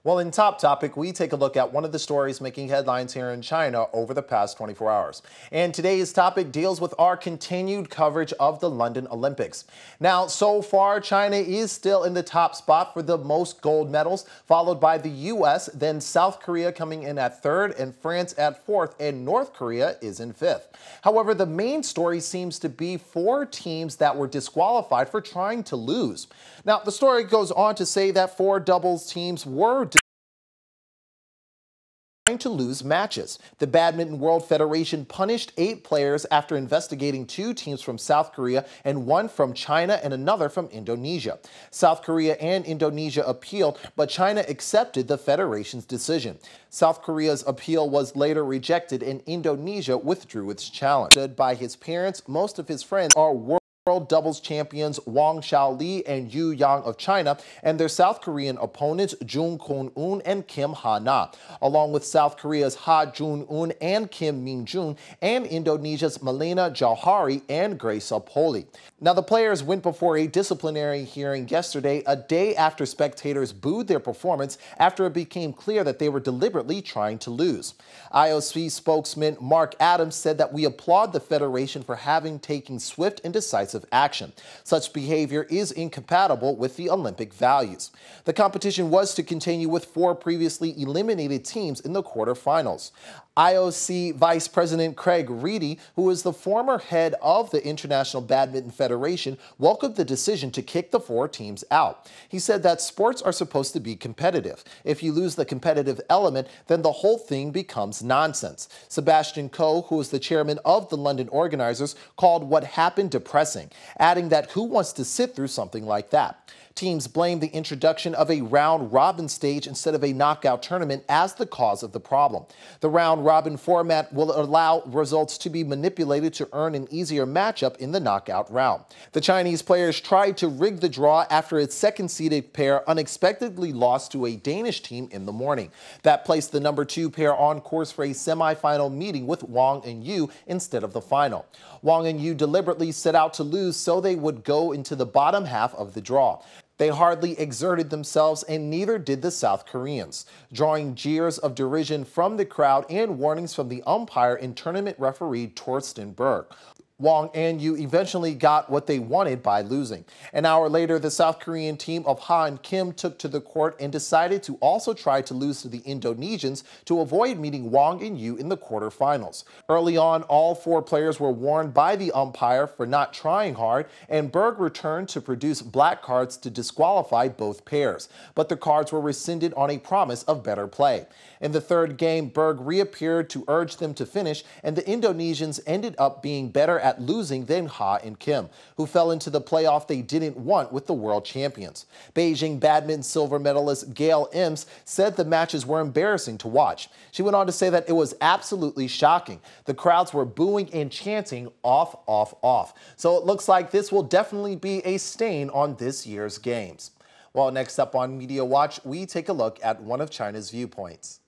Well, in Top Topic, we take a look at one of the stories making headlines here in China over the past 24 hours. And today's topic deals with our continued coverage of the London Olympics. Now, so far, China is still in the top spot for the most gold medals, followed by the U.S., then South Korea coming in at third, and France at fourth, and North Korea is in fifth. However, the main story seems to be four teams that were disqualified for trying to lose. Now, the story goes on to say that four doubles teams were trying to lose matches. The Badminton World Federation punished 8 players after investigating 2 teams from South Korea and 1 from China and another from Indonesia. South Korea and Indonesia appealed, but China accepted the federation's decision. South Korea's appeal was later rejected and Indonesia withdrew its challenge. By his parents, most of his friends are world doubles champions Wang Xiaoli and Yu Yang of China, and their South Korean opponents Jung Kun-un and Kim Ha-na, along with South Korea's Ha Jun-un and Kim Min-jun, and Indonesia's Malena Jauhari and Grace Poli. Now, the players went before a disciplinary hearing yesterday, a day after spectators booed their performance after it became clear that they were deliberately trying to lose. IOC spokesman Mark Adams said that we applaud the federation for having taken swift and decisive action. Such behavior is incompatible with the Olympic values. The competition was to continue with 4 previously eliminated teams in the quarterfinals. IOC Vice President Craig Reedy, who is the former head of the International Badminton Federation, welcomed the decision to kick the 4 teams out. He said that sports are supposed to be competitive. If you lose the competitive element, then the whole thing becomes nonsense. Sebastian Coe, who is the chairman of the London organizers, called what happened depressing, adding that who wants to sit through something like that? Teams blame the introduction of a round-robin stage instead of a knockout tournament as the cause of the problem. The round-robin format will allow results to be manipulated to earn an easier matchup in the knockout round. The Chinese players tried to rig the draw after its second-seeded pair unexpectedly lost to a Danish team in the morning. That placed the number 2 pair on course for a semifinal meeting with Wang and Yu instead of the final. Wang and Yu deliberately set out to lose so they would go into the bottom half of the draw. They hardly exerted themselves, and neither did the South Koreans, drawing jeers of derision from the crowd and warnings from the umpire and tournament referee Torsten Berg. Wang and Yu eventually got what they wanted by losing. An hour later, the South Korean team of Ha and Kim took to the court and decided to also try to lose to the Indonesians to avoid meeting Wang and Yu in the quarterfinals. Early on, all 4 players were warned by the umpire for not trying hard, and Berg returned to produce black cards to disqualify both pairs. But the cards were rescinded on a promise of better play. In the third game, Berg reappeared to urge them to finish, and the Indonesians ended up being better at losing than Ha and Kim, who fell into the playoff they didn't want with the world champions. Beijing badminton silver medalist Gail Ems said the matches were embarrassing to watch. She went on to say that it was absolutely shocking. The crowds were booing and chanting off, off, off. So it looks like this will definitely be a stain on this year's games. Well, next up on Media Watch, we take a look at one of China's viewpoints.